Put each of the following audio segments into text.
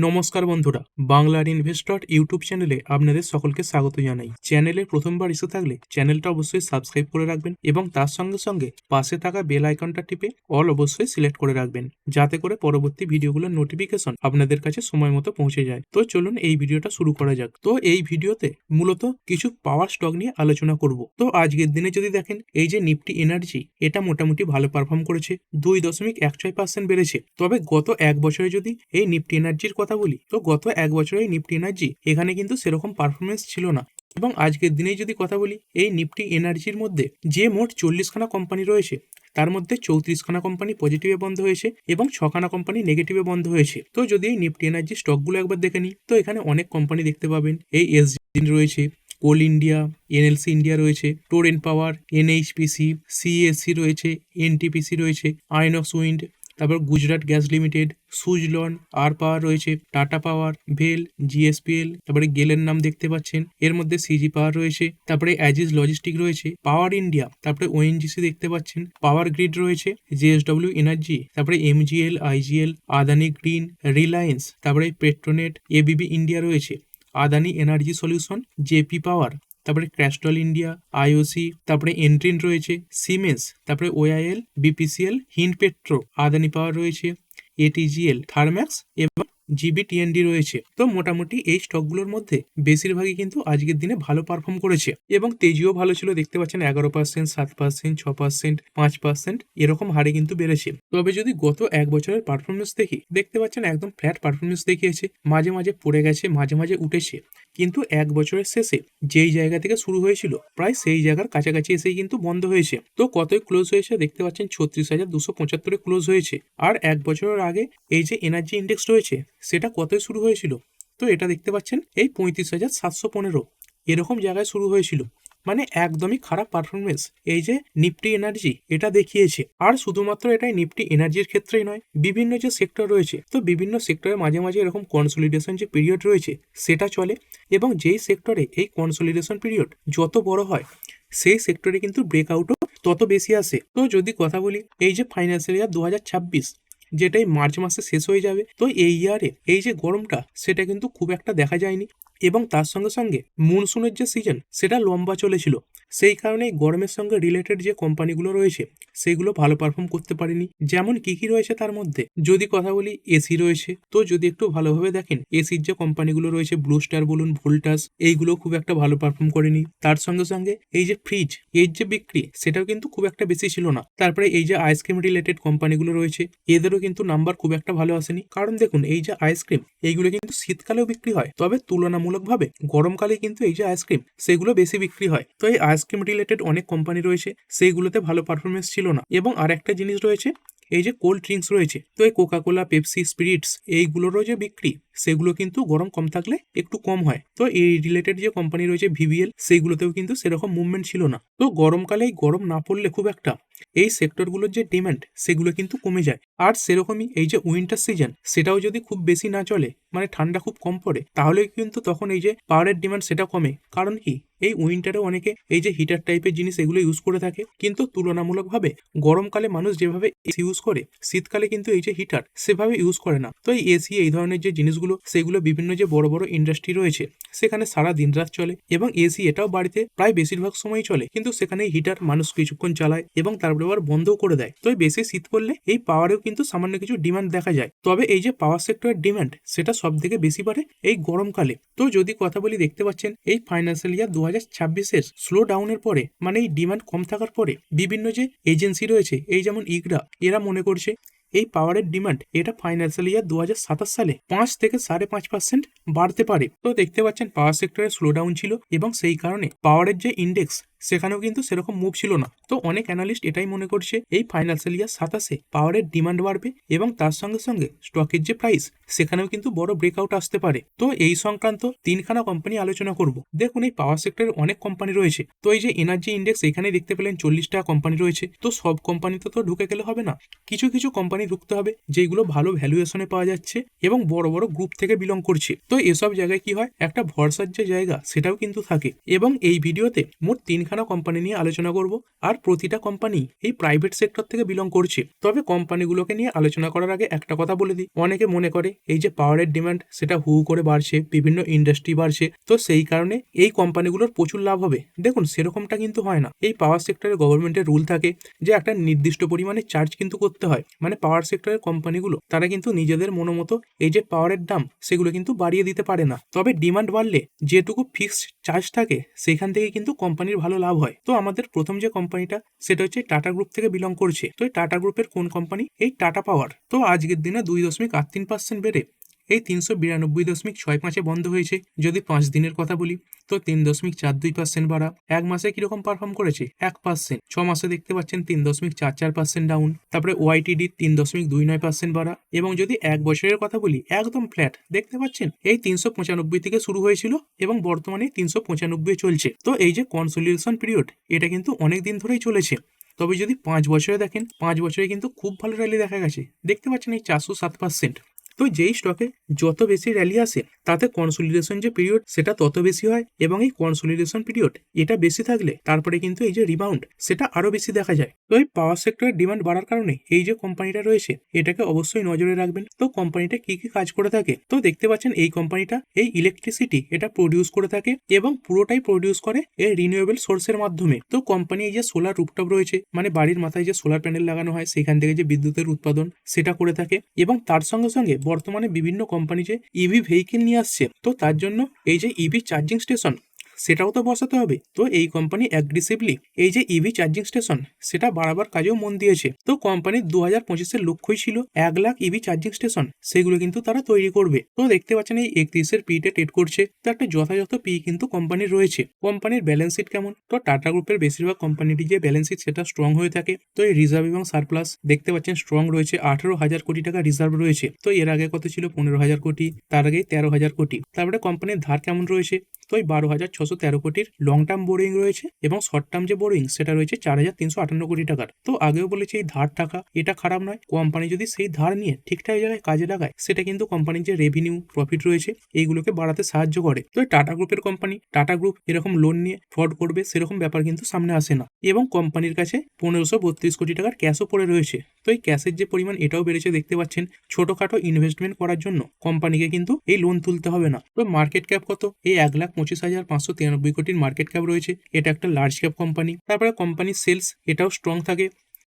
নমস্কার বন্ধুরা, বাংলার ইনভেস্টর ইউটিউব চ্যানেলে আপনাদের সকলকে স্বাগত জানাই। চ্যানেলে প্রথমবার এসে থাকলে চ্যানেলটা অবশ্যই সাবস্ক্রাইব করে রাখবেন এবং তার সঙ্গে সঙ্গে পাশে থাকা বেল আইকনটা টিপে অল অবশ্যই সিলেক্ট করে রাখবেন, যাতে করে পরবর্তী ভিডিওগুলোর নোটিফিকেশন আপনাদের কাছে সময় মতো পৌঁছে যায়। তো চলুন এই ভিডিওটা শুরু করা যাক। তো এই ভিডিওতে মূলত কিছু পাওয়ার স্টক নিয়ে আলোচনা করব। তো আজকের দিনে যদি দেখেন, এই যে নিফটি এনার্জি, এটা মোটামুটি ভালো পারফর্ম করেছে, 2.16% বেড়েছে। তবে গত এক বছরে যদি এই নিফটি এনার্জির কথা বলি, তো গত এক বছরে নিফটি এনার্জি এখানে কিন্তু সেরকম পারফরমেন্স ছিল না। এবং আজকের দিনে যদি কথা বলি, এই নিফটি এনার্জির মধ্যে যে মোট 40খানা কোম্পানি রয়েছে, তার মধ্যে 34খানা কোম্পানি পজিটিভে বন্ধ হয়েছে এবং 6খানা কোম্পানি নেগেটিভে বন্ধ হয়েছে। তো যদি এই নিফটি এনার্জি স্টকগুলো একবার দেখে নিই, তো এখানে অনেক কোম্পানি দেখতে পাবেন। এই এসজি রয়েছে, কোল ইন্ডিয়া, এনএলসি ইন্ডিয়া রয়েছে, টোরেন্ট পাওয়ার, এনএইচপিসি, সিএসসি রয়েছে, এনটিপিসি রয়েছে, আইনক্স উইন্ড, তারপর গুজরাট গ্যাস লিমিটেড, সুজলন, আর পাওয়ার রয়েছে, টাটা পাওয়ার, ভেল, জিএসপিএল, তারপরে গেলের নাম দেখতে পাচ্ছেন। এর মধ্যে সিজি পাওয়ার রয়েছে, তারপরে অ্যাজিস লজিস্টিক রয়েছে, পাওয়ার ইন্ডিয়া, তারপরে ওএনজিসি দেখতে পাচ্ছেন, পাওয়ার গ্রিড রয়েছে, জেএসডব্লিউ এনার্জি, তারপরে MGL, IGL, Adani green, Reliance, তারপরে পেট্রোনেট, এবিবি ইন্ডিয়া রয়েছে, আদানি এনার্জি সলিউশন, জেপি পাওয়ার, তারপরে ক্যাস্ট্রল ইন্ডিয়া, আইওসি, তারপরে এন্ট্রিন রয়েছে, সিমেন্স, তারপরে OIL, BPCL, Hind petro, Adani পাওয়ার রয়েছে, এটিজিএল, থার্ম্যাক্স এবং জিবিটিএনডি রয়েছে। তো মোটামুটি এই স্টকগুলোর মধ্যে বেশিরভাগই কিন্তু আজকের দিনে ভালো পারফর্ম করেছে এবং তেজিও ভালো ছিল। দেখতে পাচ্ছেন 11%, 7%, 6%, 5% এরকম হারে কিন্তু বেড়েছে। তবে যদি গত এক বছরের পারফরমেন্স দেখি, দেখতে পাচ্ছেন একদম ফ্ল্যাট পারফরমেন্স দেখিয়েছে, মাঝে মাঝে পড়ে গেছে, মাঝে মাঝে উঠেছে, কিন্তু এক বছরের শেষে যেই জায়গা থেকে শুরু হয়েছিল প্রায় সেই জায়গার কাছাকাছি এসেই কিন্তু বন্ধ হয়েছে। তো কতই ক্লোজ হয়েছে দেখতে পাচ্ছেন, 36,275 ক্লোজ হয়েছে। আর এক বছরের আগে এই যে এনার্জি ইন্ডেক্স রয়েছে, সেটা কতই শুরু হয়েছিল, তো এটা দেখতে পাচ্ছেন এই 35,715 এরকম জায়গায় শুরু হয়েছিল। মানে একদমই খারাপ পারফরমেন্স এই যে নিফটি এনার্জি এটা দেখিয়েছে। আর শুধুমাত্র এটাই নিফটি এনার্জির ক্ষেত্রেই নয়, বিভিন্ন যে সেক্টর রয়েছে, তো বিভিন্ন সেক্টরে মাঝে মাঝে এরকম কনসলিডেশন যে পিরিয়ড রয়েছে সেটা চলে, এবং যেই সেক্টরে এই কনসলিডেশন পিরিয়ড যত বড় হয়, সেই সেক্টরে কিন্তু ব্রেকআউটও তত বেশি আসে। তো যদি কথা বলি, এই যে ফাইন্যান্সিয়াল ইয়ার 2026 যেটাই মার্চ মাসে শেষ হয়ে যাবে, তো এই ইয়ারে এই যে গরমটা সেটা কিন্তু খুব একটা দেখা যায়নি, এবং তার সঙ্গে সঙ্গে মনসুনের যে সিজন সেটা লম্বা চলেছিল। সেই কারণে এই গরমের সঙ্গে রিলেটেড যে কোম্পানিগুলো রয়েছে সেগুলো ভালো পারফর্ম করতে পারেনি। যেমন কি কি রয়েছে তার মধ্যে যদি কথা বলি, এসি রয়েছে। তো যদি একটু ভালোভাবে দেখেন, এসির যে কোম্পানিগুলো রয়েছে, ব্লু স্টার বলুন, ভোল্টাস, এইগুলো খুব একটা ভালো পারফর্ম করেনি। তার সঙ্গে সঙ্গে এই যে ফ্রিজ, এর যে বিক্রি সেটাও কিন্তু খুব একটা বেশি ছিল না। তারপরে এই যে আইসক্রিম রিলেটেড কোম্পানিগুলো রয়েছে, এদেরও কিন্তু নাম্বার খুব একটা ভালো আসেনি। কারণ দেখুন, এই যে আইসক্রিম, এইগুলো কিন্তু শীতকালেও বিক্রি হয়, তবে তুলনামূলকভাবে গরমকালে কিন্তু এই যে আইসক্রিম সেগুলো বেশি বিক্রি হয়। তো এই আইসক্রিম রিলেটেড অনেক কোম্পানি রয়েছে, সেইগুলোতে ভালো পারফরমেন্স ছিল না। এবং আর একটা জিনিস রয়েছে, এই যে কোল্ড ড্রিঙ্কস রয়েছে, তো এই কোকাকোলা, পেপসি, স্পিরিটস, এইগুলোরও যে বিক্রি সেগুলো কিন্তু গরম কম থাকলে একটু কম হয়। তো এই রিলেটেড যে কোম্পানি রয়েছে ভিভিএল, সেইগুলোতেও কিন্তু সেরকম মুভমেন্ট ছিল না। তো গরমকালে এই গরম না পড়লে খুব একটা এই সেক্টরগুলোর যে ডিমান্ড সেগুলো কিন্তু কমে যায়। আর সেরকমই এই যে উইন্টার সিজন, সেটাও যদি খুব বেশি না চলে, মানে ঠান্ডা খুব কম পড়ে, তাহলে কিন্তু তখন এই যে পাওয়ারের ডিমান্ড সেটা কমে। কারণ কি, এই উইন্টারে অনেকে এই যে হিটার টাইপের জিনিস এগুলো ইউজ করে থাকে, কিন্তু তুলনামূলকভাবে গরমকালে মানুষ যেভাবে এসি ইউজ করে, শীতকালে কিন্তু এই যে হিটার সেভাবে ইউজ করে না। তো এই এসি, এই ধরনের যে জিনিসগুলো, সেগুলো বিভিন্ন যে বড় বড় ইন্ডাস্ট্রি রয়েছে সেখানে সারা দিন রাত চলে, এবং এসি এটাও বাড়িতে প্রায় বেশিরভাগ সময়ই চলে, কিন্তু সেখানে হিটার মানুষ কিছুক্ষণ চালায় এবং তারপরে আবার বন্ধও করে দেয়। তো বেশি শীত পড়লে এই পাওয়ারেও কিন্তু সামান্য কিছু ডিমান্ড দেখা যায়। তবে এই যে পাওয়ার সেক্টরের ডিমান্ড সেটা সব থেকে বেশি বাড়ে এই গরমকালে। তো যদি কথা বলি, দেখতে পাচ্ছেন এই ফাইন্যান্সিয়াল ইয়ার 2026-এর স্লো ডাউনের পরে, মানে এই ডিমান্ড কম থাকার পরে, বিভিন্ন যে এজেন্সি রয়েছে, এই যেমন ইগরা, এরা মনে করছে এই পাওয়ারের ডিমান্ড এটা ফাইন্যান্সিয়াল ইয়ার 2027 সালে 5 থেকে 5.5% বাড়তে পারে। তো দেখতে পাচ্ছেন পাওয়ার সেক্টরে স্লো ডাউন ছিল, এবং সেই কারণে পাওয়ারের যে ইন্ডেক্স সেখানেও কিন্তু সেরকম মুভ ছিল না। তো অনেক অ্যানালিস্ট এটাই মনে করছে, এই ফাইন্যান্সিয়াল ইয়ার 27-এ পাওয়ারের ডিমান্ড বাড়বে, এবং তার সঙ্গে সঙ্গে স্টকের যে প্রাইস সেখানেও কিন্তু বড় ব্রেকআউট আসতে পারে। তো এই সংক্রান্ত তিনখানা কোম্পানি আলোচনা করব। দেখুন, এই পাওয়ার সেক্টরের অনেক কোম্পানি রয়েছে। তো এই যে এনার্জি ইন্ডেক্স, এখানে দেখতে পেলেন 40টা কোম্পানি রয়েছে। তো সব কোম্পানিতে তো ঢুকে গেলে হবে না, কিছু কিছু কোম্পানি ঢুকতে হবে যেগুলো ভালো ভ্যালুয়েশনে পাওয়া যাচ্ছে এবং বড় বড় গ্রুপ থেকে বিলং করছে। তো এসব জায়গায় কি হয়, একটা ভরসার যে জায়গা সেটাও কিন্তু থাকে। এবং এই ভিডিওতে মোট তিনখানা তিনখানা কোম্পানি নিয়ে আলোচনা করব, আর প্রতিটা কোম্পানি এই প্রাইভেট সেক্টর থেকে বিলং করছে। তবে কোম্পানিগুলোকে নিয়ে আলোচনা করার আগে একটা কথা বলে দিই, অনেকে মনে করে এই যে পাওয়ারের ডিমান্ড সেটা হু করে বাড়ছে, বিভিন্ন ইন্ডাস্ট্রি বাড়ছে, তো সেই কারণে এই কোম্পানিগুলোর প্রচুর লাভ হবে। দেখুন সেরকমটা কিন্তু হয় না। এই পাওয়ার সেক্টরে গভর্নমেন্টের রুল থাকে যে একটা নির্দিষ্ট পরিমাণে চার্জ কিন্তু করতে হয়, মানে পাওয়ার সেক্টরের কোম্পানিগুলো তারা কিন্তু নিজেদের মনোমতো এই যে পাওয়ারের দাম সেগুলো কিন্তু বাড়িয়ে দিতে পারে না। তবে ডিমান্ড বাড়লে যেটুকু ফিক্সড চার্জ থাকে সেখান থেকে কিন্তু কোম্পানির ভালো লাভ হয়। তো আমাদের প্রথম যে কোম্পানিটা সেটা হচ্ছে টাটা গ্রুপ থেকে বিলং করছে। তো এই টাটা গ্রুপের কোন কোম্পানি? এই টাটা পাওয়ার। তো আজকের দিনে 2.83% বেড়ে এই 392.65 বন্ধ হয়েছে। যদি 5 দিনের কথা বলি তো 3.42% বাড়া। এক মাসে কিরকম পারফর্ম করেছে? 1%। 6 মাসে দেখতে পাচ্ছেন 3.44% ডাউন। তারপরে ওয়াইটিডি 3.29% বাড়া। এবং যদি এক বছরের কথা বলি একদম ফ্ল্যাট দেখতে পাচ্ছেন, এই 395 থেকে শুরু হয়েছিল এবং বর্তমানে 395 চলছে। তো এই যে কনসোলিডেশন পিরিয়ড এটা কিন্তু অনেক দিন ধরেই চলেছে। তবে যদি 5 বছরে দেখেন, 5 বছরে কিন্তু খুব ভালো র্যালি দেখা গেছে। দেখতে পাচ্ছেন এই 407%। তো যেই স্টকে যত বেশি র্যালি আসে তাতে কনসোলিডেশন যে পিরিয়ড সেটা তত বেশি হয়, এবং এই কনসোলিডেশন পিরিয়ড এটা বেশি থাকলে তারপরে কিন্তু এই যে রিবাউন্ড সেটা আরো বেশি দেখা যায়। তো এই পাওয়ার সেক্টরের ডিমান্ড বাড়ার কারণে এই যে কোম্পানিটা রয়েছে এটাকে অবশ্যই নজরে রাখবেন। তো কোম্পানিটা কি কি কাজ করে থাকে? তো দেখতে পাচ্ছেন এই কোম্পানিটা এই ইলেকট্রিসিটি এটা প্রডিউস করে থাকে এবং পুরোটাই প্রডিউস করে এই রিনিউয়েবল সোর্সের মাধ্যমে। তো কোম্পানি এই যে সোলার রুফটপ রয়েছে, মানে বাড়ির মাথায় যে সোলার প্যানেল লাগানো হয় সেখান থেকে যে বিদ্যুতের উৎপাদন সেটা করে থাকে, এবং তার সঙ্গে সঙ্গে বর্তমানে বিভিন্ন কোম্পানি যে ইভি ভেহিকেল নিয়ে আসছে, তো তার জন্য এই যে ইভি চার্জিং স্টেশন সেটাও তো বসাতে হবে। তো এই কোম্পানি অ্যাগ্রেসিভলি এই যে ইভি চার্জিং স্টেশন সেটা বাড়াবার কাজেও মন দিয়েছে। তো কোম্পানির 2025-এর লক্ষ্যই ছিল 1 লাখ ইভি চার্জিং স্টেশন, সেগুলো কিন্তু তারা তৈরি করবে। তো দেখতে পাচ্ছেন এই 31-এর পিতে ট্রেড করছে, তো একটা যথাযথ পি কিন্তু কোম্পানির রয়েছে। কোম্পানির ব্যালেন্স শিট কেমন? তো টাটা গ্রুপের বেশিরভাগ কোম্পানিটির যে ব্যালেন্স শিট সেটা স্ট্রং হয়ে থাকে। তো এই রিজার্ভ এবং সারপ্লাস দেখতে পাচ্ছেন স্ট্রং রয়েছে, 18,000 কোটি টাকা রিজার্ভ রয়েছে। তো এর আগে কত ছিল? 15,000 কোটি, তার আগে 13,000 কোটি। তারপরে কোম্পানির ধার কেমন রয়েছে? তো এই 12,613 কোটির লং টার্ম বোরিং রয়েছে, এবং শর্ট টার্ম যে বোরিং সেটা রয়েছে 4,358 কোটি টাকার। তো আগেও বলেছি এই ধার টাকা এটা খারাপ নয়, কোম্পানি যদি সেই ধার নিয়ে ঠিকঠাক জায়গায় কাজে লাগায় সেটা কিন্তু কোম্পানির যে রেভিনিউ প্রফিট রয়েছে এইগুলোকে বাড়াতে সাহায্য করে। তো টাটা গ্রুপের কোম্পানি, টাটা গ্রুপ এরকম লোন নিয়ে ফ্রড করবে সেরকম ব্যাপার কিন্তু সামনে আসে না, এবং কোম্পানির কাছে 1532 কোটি টাকার ক্যাশও পড়ে রয়েছে। তো এই ক্যাশের যে পরিমাণ এটাও বেড়েছে দেখতে পাচ্ছেন। ছোটখাটো ইনভেস্টমেন্ট করার জন্য কোম্পানিকে কিন্তু এই লোন তুলতে হবে না। তো মার্কেট ক্যাপ কত? এই 1,25,593 কোটির মার্কেট ক্যাপ রয়েছে। এটা একটা লার্জ ক্যাপ কোম্পানি। তারপরে কোম্পানির সেলস এটাও স্ট্রং থাকে।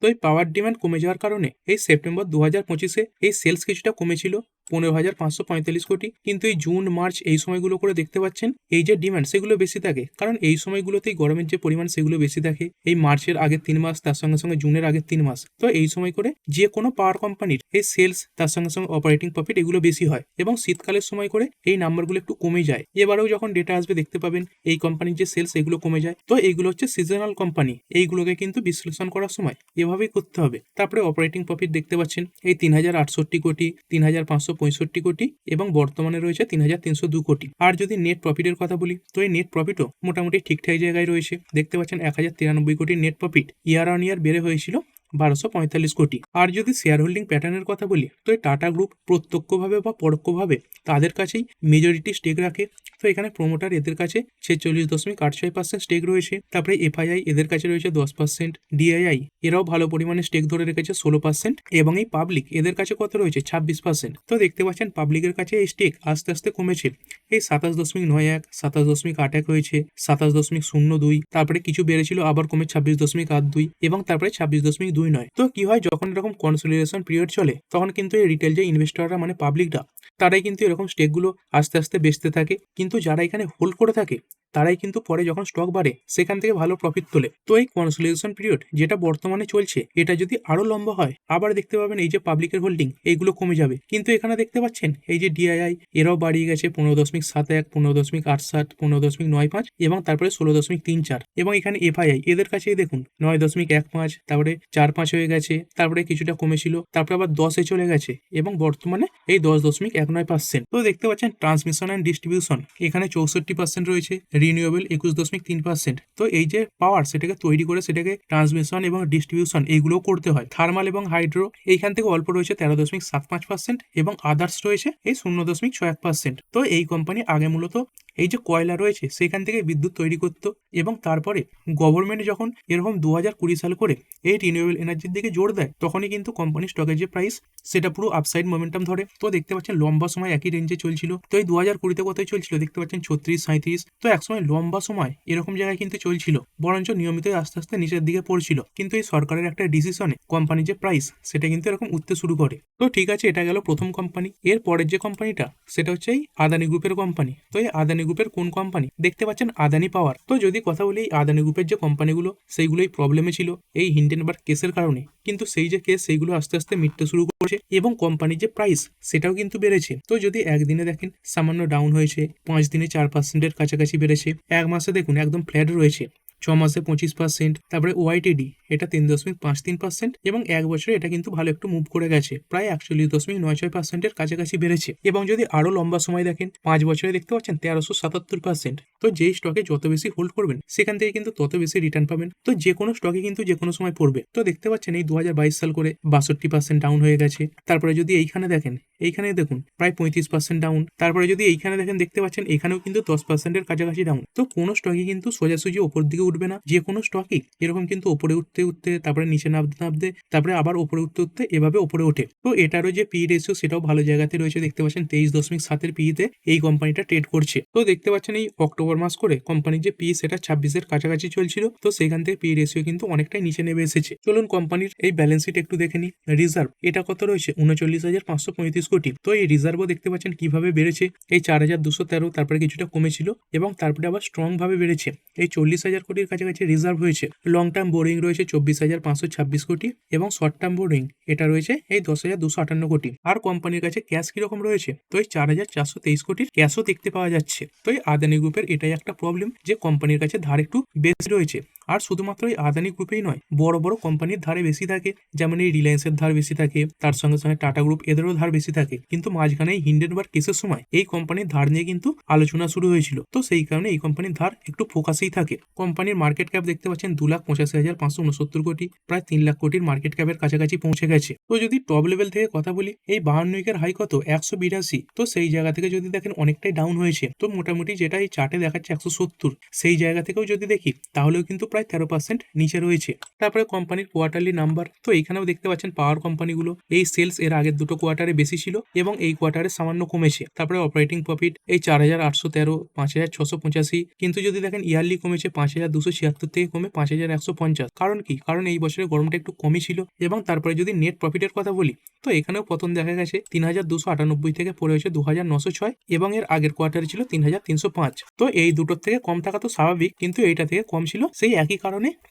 তো এই পাওয়ার ডিমান্ড কমে যাওয়ার কারণে এই সেপ্টেম্বর 2025-এ এই সেলস কিছুটা কমেছিল 15,545 কোটি, কিন্তু এই জুন মার্চ এই সময়গুলো করে দেখতে পাচ্ছেন এই যে ডিমান্ড সেগুলো বেশি থাকে, কারণ এই সময়গুলোতেই গরমের যে পরিমাণ সেগুলো বেশি থাকে। এই মার্চের আগের 3 মাস, তার সঙ্গে সঙ্গে জুনের আগের 3 মাস। তো এই সময় করে যে কোনো পাওয়ার কোম্পানির এই সেলস তার সঙ্গে সঙ্গে অপারেটিং প্রফিট এগুলো বেশি হয়, এবং শীতকালের সময় করে এই নাম্বারগুলো একটু কমে যায়। এবারেও যখন ডেটা আসবে দেখতে পাবেন এই কোম্পানির যে সেলস এগুলো কমে যায়। তো এইগুলো হচ্ছে সিজনাল কোম্পানি, এইগুলোকে কিন্তু বিশ্লেষণ করার সময় এভাবেই করতে হবে। তারপরে অপারেটিং প্রফিট দেখতে পাচ্ছেন এই 3,068 কোটি, 3,565 কোটি, এবং বর্তমানে রয়েছে 3,302 কোটি। আর যদি নেট প্রফিটের কথা বলি তো এই নেট প্রফিটও মোটামুটি ঠিকঠাক জায়গায় রয়েছে। দেখতে পাচ্ছেন 1,093 কোটির নেট প্রফিট ইয়ার অন ইয়ার বেড়ে হয়েছিল 1,245 কোটি। আর যদি শেয়ার হোল্ডিং প্যাটার্নের কথা বলি তো এই টাটা গ্রুপ প্রত্যক্ষভাবে বা পরোক্ষভাবে তাদের কাছেই মেজরিটি স্টেক রাখে। তো এখানে প্রোমোটার এদের কাছে 46.86% স্টেক রয়েছে। তারপরে এফআইআই এদের কাছে রয়েছে 10%, ডিআইআই এরাও ভালো পরিমাণে স্টেক ধরে রেখেছে 16%, এবং এই পাবলিক এদের কাছে কত রয়েছে? 26%। তো দেখতে পাচ্ছেন পাবলিকের কাছে এই স্টেক আস্তে আস্তে কমেছে। এই 27.91, 27.81 হয়েছে, 27.02, তারপরে কিছু বেড়েছিল আবার কমে 26.82, এবং তারপরে 26.29। তো কি হয় যখন এরকম কনসোলিডেশন পিরিয়ড চলে তখন কিন্তু এই রিটেল যে ইনভেস্টররা মানে পাবলিকরা তারাই কিন্তু এরকম স্টেকগুলো আস্তে আস্তে বেচতে থাকে, কিন্তু যারা এখানে হোল্ড করে থাকে তারাই কিন্তু পরে যখন স্টক বাড়ে সেখান থেকে ভালো প্রফিট তোলে। তো এই কনসোলিডেশন পিরিয়ড যেটা বর্তমানে চলছে এটা যদি আরো লম্বা হয় আবার দেখতে পাবেন এই যে পাবলিকের হোল্ডিং এইগুলো কমে যাবে। কিন্তু এখানে দেখতে পাচ্ছেন এই যে ডিআইআই এরাও বাড়িয়ে গেছে 15.71, 15.87, 15.95, এবং তারপরে 16.34, এবং এখানে এফআইআই এদের কাছে দেখুন 9.15, তারপরে 4.5 হয়ে গেছে, তারপরে কিছুটা কমেছিল, তারপরে আবার 10-এ চলে গেছে, এবং বর্তমানে এই 10.19%। তো দেখতে পাচ্ছেন ট্রান্সমিশন অ্যান্ড ডিস্ট্রিবিউশন এখানে 64% রয়েছে, রিনিউয়েবল 21.3%। তো এই যে পাওয়ার সেটাকে তৈরি করে সেটাকে ট্রান্সমিশন এবং ডিস্ট্রিবিউশন এইগুলোও করতে হয়। থার্মাল এবং হাইড্রো এইখান থেকে অল্প রয়েছে 13.75%, এবং আদার্স রয়েছে এই 0.61%। তো এই কোম্পানি আগে মূলত এই যে কয়লা রয়েছে সেখান থেকে বিদ্যুৎ তৈরি করতো, এবং তারপরে গভর্নমেন্ট যখন এরকম 2020 সাল করে এই রিনিউয়েবল এনার্জির দিকে জোর দেয়, তখনই কিন্তু কোম্পানি স্টকের যে প্রাইস সেটা পুরো আপসাইড মোমেন্টাম ধরে। তো দেখতে পাচ্ছেন লম্বা সময় একই রেঞ্জে চলছিল। তো এই 2020-তে কতই চলছিল দেখতে পাচ্ছেন 36-37। তো একসময় লম্বা সময় এরকম জায়গায় কিন্তু চলছিল, বরঞ্চ নিয়মিতই আস্তে আস্তে নিচের দিকে পড়ছিল। কিন্তু এই সরকারের একটা ডিসিশনে কোম্পানির যে প্রাইস সেটা কিন্তু এরকম উঠতে শুরু করে। তো ঠিক আছে, এটা গেল প্রথম কোম্পানি। এর পরের যে কোম্পানিটা সেটা হচ্ছে এই আদানি গ্রুপের কোম্পানি। তো এই আদানি গ্রুপের কোন কোম্পানি দেখতে পাচ্ছেন? আদানি পাওয়ার। তো যদি কথা বলি এই আদানি গ্রুপের যে কোম্পানিগুলো সেইগুলোই প্রবলেমে ছিল এই হিন্ডেনবার্গ কেসের কারণে, কিন্তু সেই যে কেস সেইগুলো আস্তে আস্তে মিটতে শুরু করেছে এবং কোম্পানির যে প্রাইস সেটাও কিন্তু বেড়েছে। তো যদি একদিনে দেখেন সামান্য ডাউন হয়েছে, 5 দিনে 4%-এর কাছাকাছি বেড়েছে, এক মাসে দেখুন একদম ফ্ল্যাট রয়েছে, 6 মাসে 25%, তারপরে ওয়াইটিডি এটা 3.53%, এবং এক বছরে এটা কিন্তু ভালো একটু মুভ করে গেছে, প্রায় 41.96%-এর কাছাকাছি বেড়েছে। এবং যদি আরো লম্বা সময় দেখেন 5 বছরে দেখতে পাচ্ছেন 1377%। তো যেই স্টকে যত বেশি হোল্ড করবেন সেখান থেকে কিন্তু তত বেশি রিটার্ন পাবেন। তো যে কোনো স্টকে কিন্তু যে কোনো সময় পড়বে। তো দেখতে পাচ্ছেন এই 2022 সাল করে 62% ডাউন হয়ে গেছে। তারপরে যদি এইখানে দেখেন, এইখানে দেখুন প্রায় 35% ডাউন। তারপরে যদি এইখানে দেখেন দেখতে পাচ্ছেন এখানেও কিন্তু 10%-এর কাছাকাছি ডাউন। তো কোনো স্টকই কিন্তু সোজাসুজি ওপর দিকে উঠবে না, যে কোনো স্টকই এরকম কিন্তু ওপরে উঠতে উঠতে তারপরে নিচে নামতে নামতে তারপরে আবার ওপরে উঠতে উঠতে এভাবে ওপরে ওঠে। তো এটারও যে পি রেশিও সেটাও ভালো জায়গাতে রয়েছে, দেখতে পাচ্ছেন 23.7-এর পিতে এই কোম্পানিটা ট্রেড করছে। তো দেখতে পাচ্ছেন এই অক্টোবর মাস করে কোম্পানির যে পি সেটা 26-এর কাছাকাছি চলছিল। তো সেখান থেকে পি রেশিও কিন্তু অনেকটাই নিচে নেমে এসেছে। চলুন কোম্পানির এই ব্যালেন্স শিট একটু দেখে নিই। রিজার্ভ এটা কত রয়েছে? 39,535 কোটি। তো এই রিজার্ভও দেখতে পাচ্ছেন কিভাবে বেড়েছে, এই 4,213, তারপরে কিছুটা কমেছিল এবং তারপরে আবার স্ট্রং ভাবে বেড়েছে, এই 40,000 কোটির কাছাকাছি রিজার্ভ হয়েছে। লং টার্ম বোরিং রয়েছে 24,526 কোটি, এবং শর্ট টার্ম বোরিং এটা রয়েছে এই 10,258 কোটি। আর কোম্পানির কাছে ক্যাশ কিরকম রয়েছে? তো এই 4,423 কোটির ক্যাশও দেখতে পাওয়া যাচ্ছে। তো এই আদানি গ্রুপের এটাই একটা প্রবলেম যে কোম্পানির কাছে ধার একটু বেশি রয়েছে। আর শুধুমাত্র এই আদানি গ্রুপেই নয়, বড় বড় কোম্পানির ধারে বেশি থাকে, যেমন এই রিলায়েন্সের ধার বেশি থাকে, তার সঙ্গে সঙ্গে টাটা গ্রুপ এদেরও ধার বেশি থাকে। কিন্তু মাঝখানে এই হিন্ডেনবার্গ কেসের সময় এই কোম্পানির ধার নিয়ে কিন্তু আলোচনা শুরু হয়েছিল। তো সেই কারণে এই কোম্পানির ধার একটু ফোকাসেই থাকে। কোম্পানির মার্কেট ক্যাপ দেখতে পাচ্ছেন 2,85,569 কোটি, প্রায় 3 লাখ কোটির মার্কেট ক্যাপের কাছাকাছি পৌঁছে গেছে। তো যদি টপ লেভেল থেকে কথা বলি, এই 52 উইকের হাই কত? 182। তো সেই জায়গা থেকে যদি দেখেন অনেকটাই ডাউন হয়েছে। তো মোটামুটি যেটা এই চার্টে দেখাচ্ছে 170, সেই জায়গা থেকেও যদি দেখি তাহলেও কিন্তু প্রায় 13% নিচে রয়েছে। তারপরে কোম্পানির কোয়ার্টারলি নাম্বার, তো এইখানেও দেখতে পাচ্ছেন পাওয়ার কোম্পানিগুলো এই সেলস এর আগের দুটো কোয়ার্টারে বেশি ছিল এবং এই কোয়ার্টারে সামান্য কমেছে। তারপরে অপারেটিং প্রফিট এই 4,813, 5,685, কিন্তু যদি দেখেন ইয়ারলি কমেছে 5,276 থেকে কমে 5,150। কারণ কি? কারণ এই বছরে গরমটা একটু কমই ছিল। এবং তারপরে যদি নেট প্রফিটের কথা বলি, তো এখানেও পতন দেখা গেছে 3,298 থেকে পড়ে হয়েছে 2,906, এবং এর আগের কোয়ার্টারে ছিল 3,305। তো এই দুটোর থেকে কম থাকা তো স্বাভাবিক, কিন্তু এইটা থেকে কম ছিল সেই একই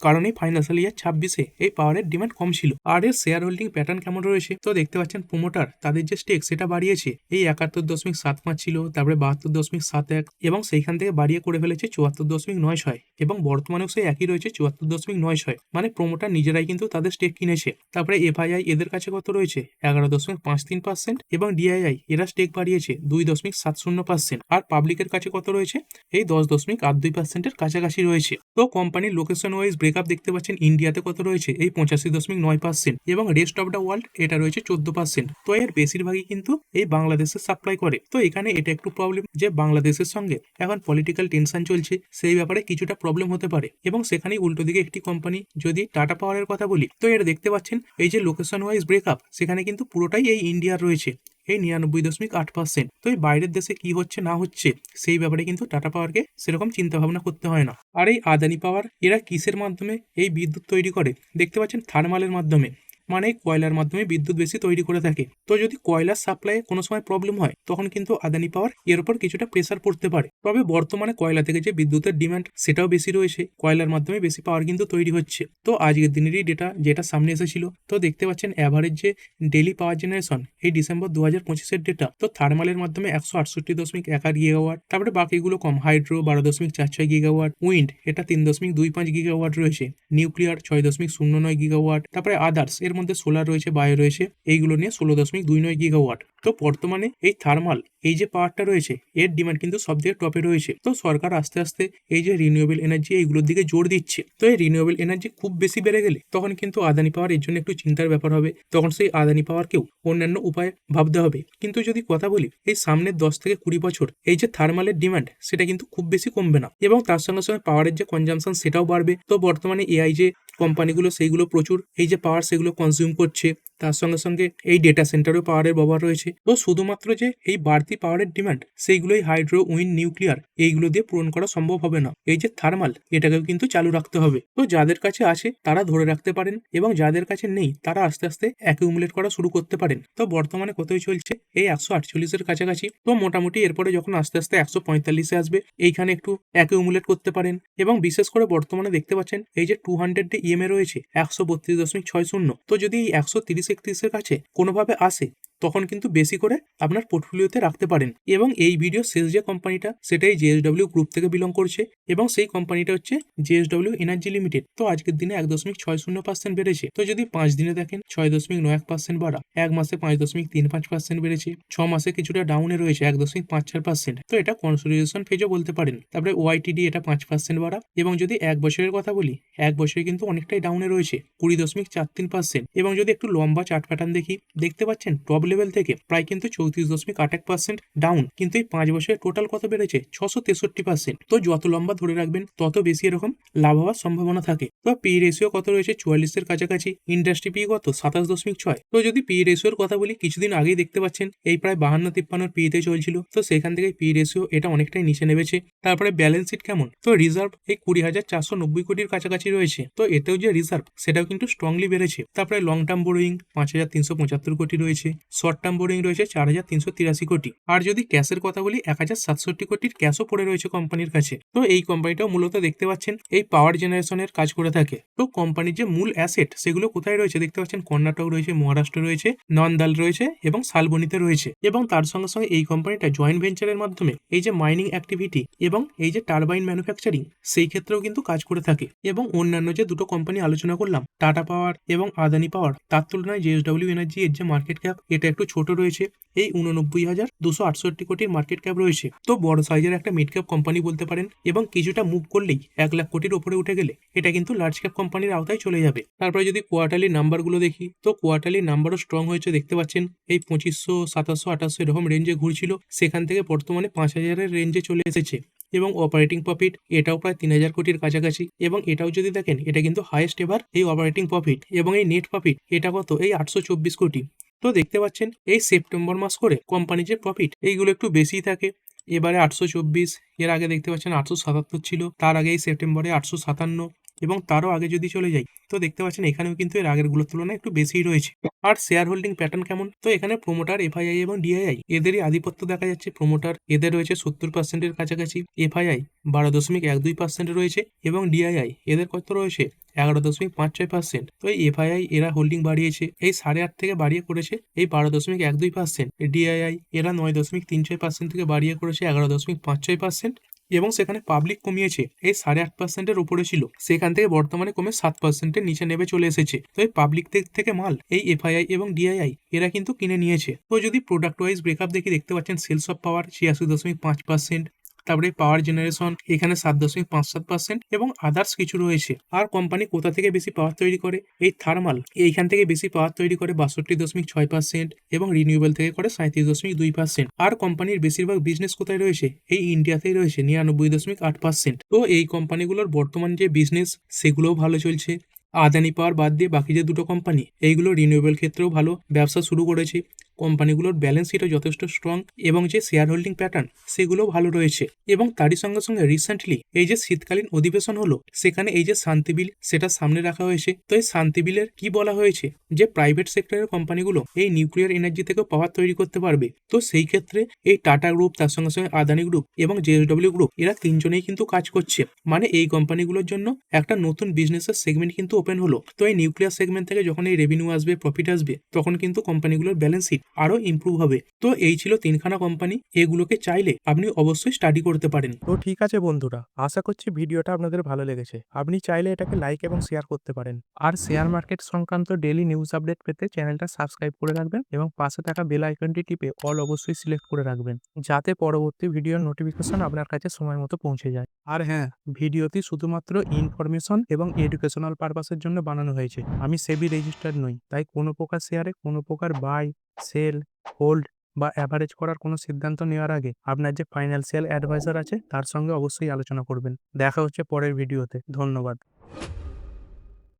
কারণেই ফাইন্যান্সিয়াল ইয়ার 26-এ এই পাওয়ারের ডিমান্ড কম ছিল। আর এর শেয়ার হোল্ডিং প্যাটার্ন কেমন রয়েছে? তো দেখতে পাচ্ছেন প্রোমোটার তাদের যে স্টেক সেটা বাড়িয়েছে, এই 71.75 ছিল, তারপরে 72.71, এবং সেইখান থেকে বাড়িয়ে করে ফেলেছে 74.96, এবং বর্তমানেও সেই একই রয়েছে 74.96। মানে প্রোমোটার নিজেরাই কিন্তু তাদের স্টেক কিনেছে। তারপরে এফআইআই এদের কাছে কত রয়েছে? 11.53%, এবং ডিআইআই এরা স্টেক বাড়িয়েছে 2.70%। আর পাবলিকের কাছে কত রয়েছে? এই 10.82%-এর কাছাকাছি রয়েছে। তো কোম্পানির লোকেশন ওয়াইজ ব্রেকআপ দেখতে পাচ্ছেন ইন্ডিয়াতে কত রয়েছে? এই 85.9%, এবং রেস্ট অফ দ্য ওয়ার্ল্ড এটা রয়েছে 14%। তো এর বেশিরভাগই কিন্তু এই বাংলাদেশে সাপ্লাই করে। তো এখানে এটা একটু প্রবলেম যে বাংলাদেশের সঙ্গে এখন পলিটিক্যাল টেনশন চলছে, সেই ব্যাপারে কিছুটা প্রবলেম হতে পারে। এবং সেখানেই উল্টো দিকে একটি কোম্পানি যদি টাটা পাওয়ারের কথা বলি, তো এর দেখতে পাচ্ছেন এই যে লোকেশন ওয়াইজ ব্রেকআপ সেখানে কিন্তু পুরোটাই এই ইন্ডিয়ার রয়েছে, এই 99.8%। তো এই বাইরের দেশে কি হচ্ছে না হচ্ছে সেই ব্যাপারে কিন্তু টাটা পাওয়ারকে সেরকম চিন্তা ভাবনা করতে হয় না। আর এই আদানি পাওয়ার এরা কিসের মাধ্যমে এই বিদ্যুৎ তৈরি করে? দেখতে পাচ্ছেন থার্মালের মাধ্যমে, মানে কয়লার মাধ্যমে বিদ্যুৎ বেশি তৈরি করে থাকে। তো যদি কয়লার সাপ্লাইয়ে কোনো সময় প্রবলেম হয় তখন কিন্তু আদানি পাওয়ার এর উপর কিছুটা প্রেসার পড়তে পারে। তবে বর্তমানে কয়লা থেকে যে বিদ্যুতের ডিমান্ড সেটাও বেশি রয়েছে, কয়লার মাধ্যমে বেশি পাওয়ার কিন্তু তৈরি হচ্ছে। তো আজকের দিনেরই ডেটা যেটা সামনে এসেছিল, তো দেখতে পাচ্ছেন অ্যাভারেজ যে ডেলি পাওয়ার জেনারেশন এই ডিসেম্বর 2025-এর ডেটা, তো থার্মালের মাধ্যমে 168.18 গিগাওয়াট, তারপরে বাকিগুলো কম, হাইড্রো 12.46 গিগাওয়াট, উইন্ড এটা 3.25 গিগাওয়াট রয়েছে, নিউক্লিয়ার 6.09 গিগাওয়াট, তারপরে আদার্স এর মধ্যে সোলার রয়েছে, বায়ো রয়েছে, এইগুলো নিয়ে 16.29 গিগাওয়াট। তো বর্তমানে এই থার্মাল এই যে পাওয়ারটা রয়েছে এর ডিমান্ড কিন্তু সব থেকে টপে রয়েছে। তো সরকার আস্তে আস্তে এই যে রিনিউয়েবল এনার্জি এইগুলোর দিকে জোর দিচ্ছে। তো এই রিনিউয়েবল এনার্জি খুব বেশি বেড়ে গেলে তখন কিন্তু আদানি পাওয়ার এর জন্য একটু চিন্তার ব্যাপার হবে। তখন সেই আদানি পাওয়ারকেও অন্যান্য উপায় ভাবতে হবে। কিন্তু যদি কথা বলি এই সামনের 10 থেকে 20 বছর এই যে থার্মালের ডিমান্ড সেটা কিন্তু খুব বেশি কমবে না, এবং তার সঙ্গে সঙ্গে পাওয়ারের যে কনজাম্পশন সেটাও বাড়বে। তো বর্তমানে এআই যে কোম্পানিগুলো সেইগুলো প্রচুর এই যে পাওয়ার সেগুলো কনজিউম করছে, তার সঙ্গে সঙ্গে এই ডেটা সেন্টারেও পাওয়ারের ব্যবহার রয়েছে। তো শুধুমাত্র যে এই বাড়তি পাওয়ারের ডিমান্ড সেইগুলোই হাইড্রো, উইন্ড, নিউক্লিয়ার এইগুলো দিয়ে পূরণ করা সম্ভব হবে না। এই যে থার্মাল এটাকেও কিন্তু চালু রাখতে হবে। তো যাদের কাছে আছে তারা ধরে রাখতে পারেন, এবং যাদের কাছে নেই তারা আস্তে আস্তে অ্যাকিউমুলেট করা শুরু করতে পারেন। তো বর্তমানে কতই চলছে এই 148-এর কাছাকাছি। তো মোটামুটি এরপরে যখন আস্তে আস্তে 145-এ আসবে এইখানে একটু অ্যাকিউমুলেট করতে পারেন। এবং বিশেষ করে বর্তমানে দেখতে পাচ্ছেন এই যে 200 ইএমএ রয়েছে 132.60। তো যদি এই 130-31-এর কাছে কোনোভাবে আসে তখন কিন্তু বেশি করে আপনার পোর্টফোলিওতে রাখতে পারেন। এবং এই ভিডিও শেষ যে কোম্পানিটা সেটাই জেএসডব্লিউ গ্রুপ থেকে বিলং করছে, এবং সেই কোম্পানিটা হচ্ছে জেএসডব্লিউ এনার্জি লিমিটেড। তো আজকের দিনে 1.60% বেড়েছে। তো যদি 5 দিনে দেখেন 6.91% বাড়া, এক মাসে 5.35% বেড়েছে, 6 মাসে কিছুটা ডাউনে রয়েছে 1.54%। তো এটা কনসোলিডেশন ফেজও বলতে পারেন। তারপরে ওয়াইটিডি এটা 5% বাড়া, এবং যদি এক বছরের কথা বলি এক বছরে কিন্তু অনেকটাই ডাউনে রয়েছে 20.43%। এবং যদি একটু লম্বা চার্ট প্যাটার্ন দেখি দেখতে পাচ্ছেন টপ লেভেল থেকে প্রায় কিন্তু 34.81% ডাউন, কিন্তু এই 5 বছরে টোটাল কত বেড়েছে 663%। তো যত লম্বা ধরে রাখবেন তত বেশি এরকম লাভ হওয়ার সম্ভাবনা থাকে। তো পি রেশিও কত রয়েছে 44-এর কাছাকাছি, ইন্ডাস্ট্রি পি কত 27.6। তো যদি পি রেশিওর কথা বলি কিছুদিন আগেই দেখতে পাচ্ছেন এই প্রায় 52-53 পিতে চলছিল, তো সেখান থেকে পি রেশিও এটা অনেকটাই নিচে নেমেছে। তারপরে ব্যালেন্স শিট কেমন, তো রিজার্ভ এই 20,490 কোটির কাছাকাছি রয়েছে। তো এতেও যে রিজার্ভ সেটাও কিন্তু স্ট্রংলি বেড়েছে। তারপরে লং টার্ম বোরোয়িং 5,375 কোটি রয়েছে, শর্ট টার্ম বোরিং রয়েছে 4,383 কোটি। আর যদি ক্যাশের কথা বলি 1,067 কোটির ক্যাশও পড়ে রয়েছে কোম্পানির কাছে। তো এই কোম্পানিটাও মূলত দেখতে পাচ্ছেন এই পাওয়ার জেনারেশনের কাজ করে থাকে। তো কোম্পানির যে মূল অ্যাসেট সেগুলো কোথায় রয়েছে দেখতে পাচ্ছেন কর্ণাটক রয়েছে, মহারাষ্ট্র রয়েছে, নন্দাল রয়েছে এবং শালবনীতে রয়েছে। এবং তার সঙ্গে সঙ্গে এই কোম্পানিটা জয়েন্ট ভেঞ্চারের মাধ্যমে এই যে মাইনিং অ্যাক্টিভিটি এবং এই যে টারবাইন ম্যানুফ্যাকচারিং সেই ক্ষেত্রেও কিন্তু কাজ করে থাকে। এবং অন্যান্য যে দুটো কোম্পানি আলোচনা করলাম টাটা পাওয়ার এবং আদানি পাওয়ার, তার তুলনায় জেএসডব্লিউ এনার্জি এর যে মার্কেট ক্যাপ এটা একটু ছোট রয়েছে, এই 89,268 কোটির মার্কেট ক্যাপ রয়েছে। তো বড় সাইজের একটা মিড ক্যাপ কোম্পানি বলতে পারেন, এবং কিছুটা মুভ করলেই 1 লাখ কোটির ওপরে উঠে গেলে এটা কিন্তু লার্জ ক্যাপ কোম্পানির আওতায় চলে যাবে। তারপরে যদি কোয়ার্টারলি নাম্বারগুলো দেখি তো কোয়ার্টারলি নাম্বারও স্ট্রং হয়েছে দেখতে পাচ্ছেন, এই 2500, 2700, 2800 এরকম রেঞ্জে ঘুরছিল, সেখান থেকে বর্তমানে 5,000-এর রেঞ্জে চলে এসেছে। এবং অপারেটিং প্রফিট এটাও প্রায় 3,000 কোটির কাছাকাছি, এবং এটাও যদি দেখেন এটা কিন্তু হাইয়েস্ট এভার এই অপারেটিং প্রফিট। এবং এই নেট প্রফিট এটা কত এই 824 কোটি। তো দেখতে পাচ্ছেন এই সেপ্টেম্বর মাস করে কোম্পানির যে প্রফিট এইগুলো একটু বেশিই থাকে। এবারে 824, এর আগে দেখতে পাচ্ছেন 877 ছিল, তার আগে এই সেপ্টেম্বরে 857, এবং তারও আগে যদি চলে যাই তো দেখতে পাচ্ছেন এখানেও কিন্তু এর আগেরগুলোর তুলনায় একটু বেশিই রয়েছে। আর শেয়ার হোল্ডিং প্যাটার্ন কেমন, তো এখানে প্রোমোটার এফআইআই এবং ডিআইআই এদেরই আধিপত্য দেখা যাচ্ছে। প্রোমোটার এদের রয়েছে 70%-এর কাছাকাছি, এফআইআই 12.12% রয়েছে, এবং ডিআইআই এদের কত রয়েছে 11.56%। তো এই এফআইআই এরা হোল্ডিং বাড়িয়েছে এই 8.5 থেকে বাড়িয়ে করেছে এই 12.12%। ডিআইআই এরা 9.36% থেকে বাড়িয়ে করেছে 11.56%। এবং সেখানে পাবলিক কমিয়েছে এই 8.5%-এর উপরে ছিল, সেখান থেকে বর্তমানে কমে 7%-এর নিচে নেমে চলে এসেছে। তো এই পাবলিক থেকে মাল এই এফআইআই এবং ডিআইআই এরা কিন্তু কিনে নিয়েছে। তো যদি প্রোডাক্ট ওয়াইজ ব্রেকআপ দেখি দেখতে পাচ্ছেন সেলস অফ পাওয়ার 86.5%, তারপরে পাওয়ার জেনারেশন এখানে 7.57%, এবং আদার্স কিছু রয়েছে। আর কোম্পানি কোথা থেকে বেশি পাওয়ার তৈরি করে, এই থার্মাল এইখান থেকে বেশি পাওয়ার তৈরি করে 62.6%, এবং রিনিউয়েবল থেকে করে 37.2%। আর কোম্পানির বেশিরভাগ বিজনেস কোথায় রয়েছে এই ইন্ডিয়াতেই রয়েছে 99.8%। তো এই কোম্পানিগুলোর বর্তমান যে বিজনেস সেগুলোও ভালো চলছে। আদানি পাওয়ার বাদ দিয়ে বাকি যে দুটো কোম্পানি এইগুলো রিনিউয়েবল ক্ষেত্রেও ভালো ব্যবসা শুরু করেছে। কোম্পানিগুলোর ব্যালেন্স শিটও যথেষ্ট স্ট্রং, এবং যে শেয়ার হোল্ডিং প্যাটার্ন সেগুলোও ভালো রয়েছে। এবং তারই সঙ্গে সঙ্গে রিসেন্টলি এই যে শীতকালীন অধিবেশন হলো সেখানে এই যে শান্তি বিল সেটা সামনে রাখা হয়েছে। তো এই শান্তি বিলের কি বলা হয়েছে যে প্রাইভেট সেক্টরের কোম্পানিগুলো এই নিউক্লিয়ার এনার্জি থেকে পাওয়ার তৈরি করতে পারবে। তো সেই ক্ষেত্রে এই টাটা গ্রুপ, তার সঙ্গে সঙ্গে আদানি গ্রুপ এবং জেএসডব্লিউ গ্রুপ এরা তিনজনেই কিন্তু কাজ করছে। মানে এই কোম্পানিগুলোর জন্য একটা নতুন বিজনেসের সেগমেন্ট কিন্তু ওপেন হলো। তো এই নিউক্লিয়ার সেগমেন্ট থেকে যখন এই রেভিনিউ আসবে, প্রফিট আসবে, তখন কিন্তু কোম্পানিগুলোর ব্যালেন্স শিট আরও ইমপ্রুভ হবে। তো এই ছিল 3খানা কোম্পানি, এগুলোকে চাইলে আপনি অবশ্যই স্টাডি করতে পারেন। তো ঠিক আছে বন্ধুরা, আশা করছি ভিডিওটা আপনাদের ভালো লেগেছে। আপনি চাইলে এটাকে লাইক এবং শেয়ার করতে পারেন। আর শেয়ার মার্কেট সংক্রান্ত ডেইলি নিউজ আপডেট পেতে চ্যানেলটা সাবস্ক্রাইব করে রাখবেন এবং পাশে থাকা বেল আইকনটি টিপে অল অবশ্যই সিলেক্ট করে রাখবেন, যাতে পরবর্তী ভিডিওর নোটিফিকেশন আপনার কাছে সময় মতো পৌঁছে যায়। আর হ্যাঁ, ভিডিওটি শুধুমাত্র ইনফরমেশন এবং এডুকেশনাল পারপাসের জন্য বানানো হয়েছে। আমি সেবি রেজিস্টার্ড নই, তাই কোনো প্রকার শেয়ারে কোনো প্রকার বাই, সেল, হোল্ড বা অ্যাভারেজ করার কোনো সিদ্ধান্ত নেওয়ার আগে আপনার যে ফাইন্যান্সিয়াল অ্যাডভাইজার আছে তার সঙ্গে অবশ্যই আলোচনা করবেন। দেখা হচ্ছে পরের ভিডিওতে। ধন্যবাদ।